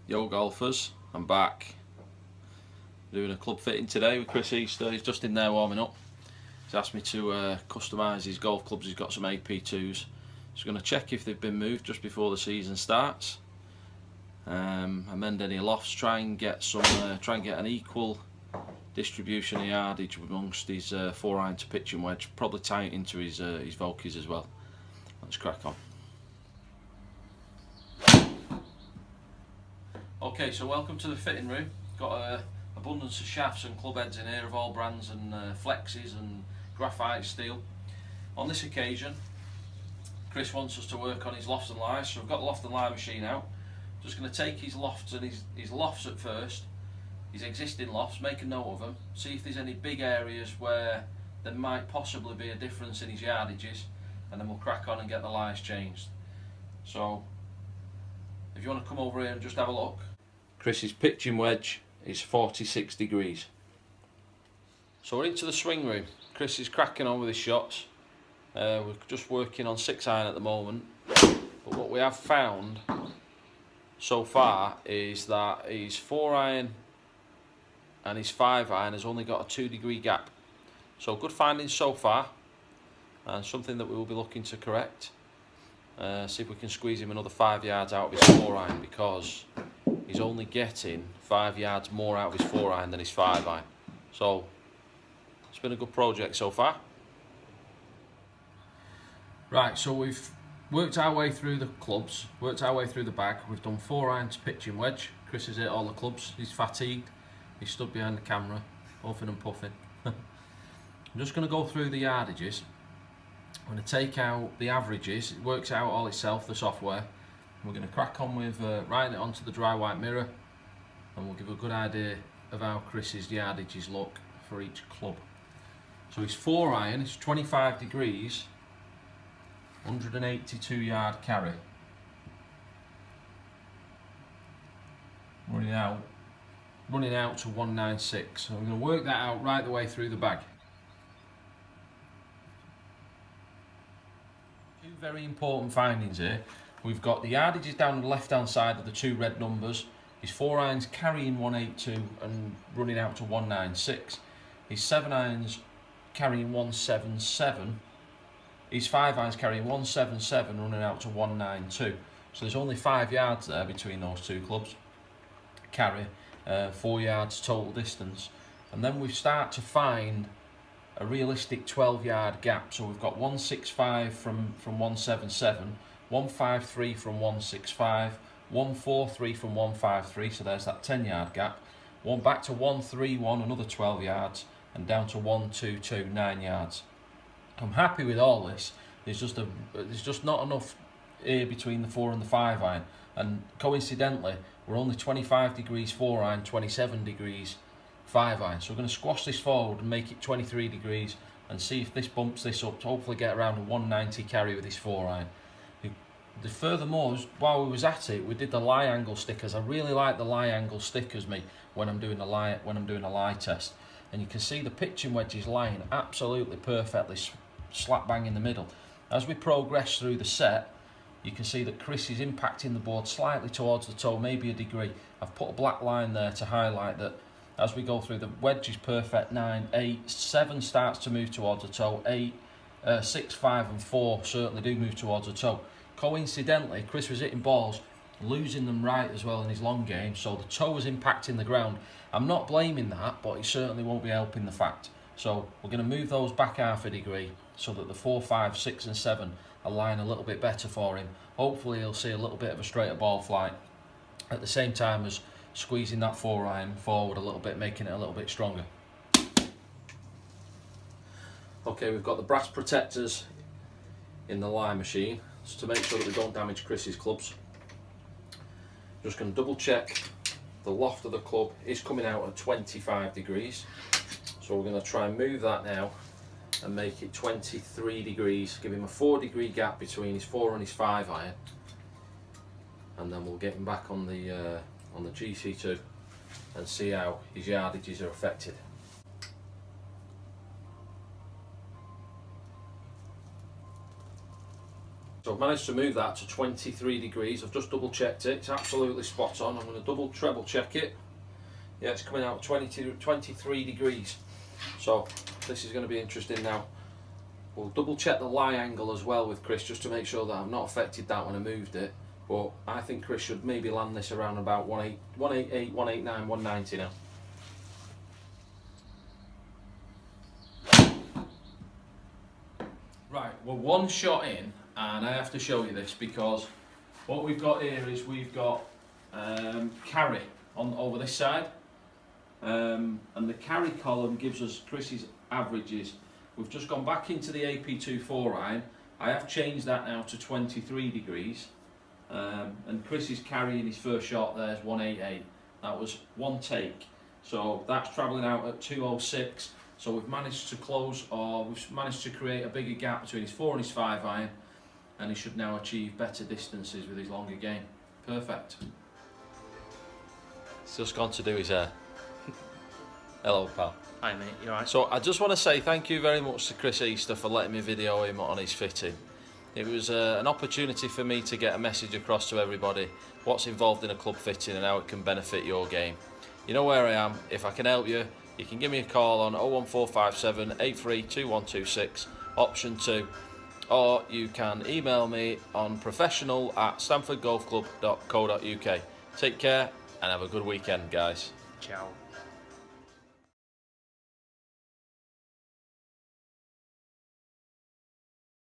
Yo golfers, I'm back. Doing a club fitting today with Chris Easter. He's just in there warming up. He's asked me to customise his golf clubs. He's got some AP2s. He's going to check if they've been moved just before the season starts. Amend any lofts. Try and get an equal distribution of yardage amongst his 4-iron to pitching wedge. Probably tie it into his Vokies as well. Let's crack on. Okay, so welcome to the fitting room. Got an abundance of shafts and club heads in here of all brands and flexes and graphite steel. On this occasion, Chris wants us to work on his lofts and lies, so we've got the loft and lie machine out. Just going to take his lofts and his lofts at first, his existing lofts, make a note of them, see if there's any big areas where there might possibly be a difference in his yardages, and then we'll crack on and get the lies changed. So, if you want to come over here and just have a look. Chris's pitching wedge is 46 degrees. So we're into the swing room. Chris is cracking on with his shots. We're just working on 6-iron at the moment. But what we have found so far is that his 4-iron and his 5-iron has only got a 2-degree gap. So good findings so far, and something that we will be looking to correct. See if we can squeeze him another 5 yards out of his 4-iron, because he's only getting 5 yards more out of his 4-iron than his 5-iron. So it's been a good project so far. Right, so we've worked our way through the clubs, worked our way through the bag. We've done 4-iron to pitching wedge. Chris has hit all the clubs. He's fatigued. He's stood behind the camera, puffing and puffing. I'm just going to go through the yardages. I'm going to take out the averages. It works out all itself, the software. We're going to crack on with writing it onto the dry white mirror, and we'll give a good idea of how Chris's yardages look for each club. So his 4-iron is 25 degrees, 182 yard carry. Running out to 196. So we're going to work that out right the way through the bag. Two very important findings here. We've got the yardages down the left hand side of the two red numbers. His 4-irons carrying 182 and running out to 196. His 7-irons carrying 177. His 5-irons carrying 177 running out to 192. So there's only 5 yards there between those two clubs. Carry 4 yards total distance, and then we start to find a realistic 12-yard gap. So we've got 165 from 177, 153 from 165, 143 from 153, so there's that 10-yard gap. One back to 131, another 12 yards, and down to 122, 9 yards. I'm happy with all this. There's just not enough here between the 4 and the 5-iron, and coincidentally we're only 25 degrees 4-iron, 27 degrees 5-iron. So we're going to squash this forward and make it 23 degrees and see if this bumps this up to hopefully get around a 190 carry with his 4-iron. Furthermore, while we was at it, we did the lie angle stickers. I really like the lie angle stickers when I'm doing a lie test. And you can see the pitching wedge is lying absolutely perfectly slap bang in the middle. As we progress through the set, you can see that Chris is impacting the board slightly towards the toe, maybe a degree. I've put a black line there to highlight that as we go through. The wedge is perfect. 9, 8, 7 starts to move towards the toe. 8, 6, 5 and 4 certainly do move towards the toe. Coincidentally, Chris was hitting balls, losing them right as well in his long game, so the toe was impacting the ground. I'm not blaming that, but it certainly won't be helping the fact. So we're going to move those back half a degree so that the 4, 5, 6 and 7 align a little bit better for him. Hopefully he'll see a little bit of a straighter ball flight at the same time as squeezing that 4-iron forward a little bit, making it a little bit stronger. Okay, we've got the brass protectors in the lie machine to make sure that we don't damage Chris's clubs. Just going to double check the loft of the club is coming out at 25 degrees. So we're going to try and move that now and make it 23 degrees, give him a 4-degree gap between his 4 and his 5-iron, and then we'll get him back on the GC2 and see how his yardages are affected. So I've managed to move that to 23 degrees. I've just double checked it. It's absolutely spot on. I'm going to treble check it. Yeah, it's coming out 23 degrees. So this is going to be interesting now. We'll double check the lie angle as well with Chris, just to make sure that I've not affected that when I moved it. But I think Chris should maybe land this around about 188, 189, 190 now. Right, we're one shot in, and I have to show you this because what we've got here is we've got carry on over this side, and the carry column gives us Chris's averages. We've just gone back into the AP2 4-iron. I have changed that now to 23 degrees, and Chris is carrying his first shot. There's 188. That was one take, so that's travelling out at 206. So we've managed to we've managed to create a bigger gap between his 4 and his 5-iron, and he should now achieve better distances with his longer game. Perfect. He's just gone to do his hair. Hello, pal. Hi mate, you alright? So I just want to say thank you very much to Chris Easter for letting me video him on his fitting. It was an opportunity for me to get a message across to everybody what's involved in a club fitting and how it can benefit your game. You know where I am. If I can help you, you can give me a call on 01457 832126 option 2, or you can email me on professional@stamfordgolfclub.co.uk. Take care and have a good weekend, guys. Ciao.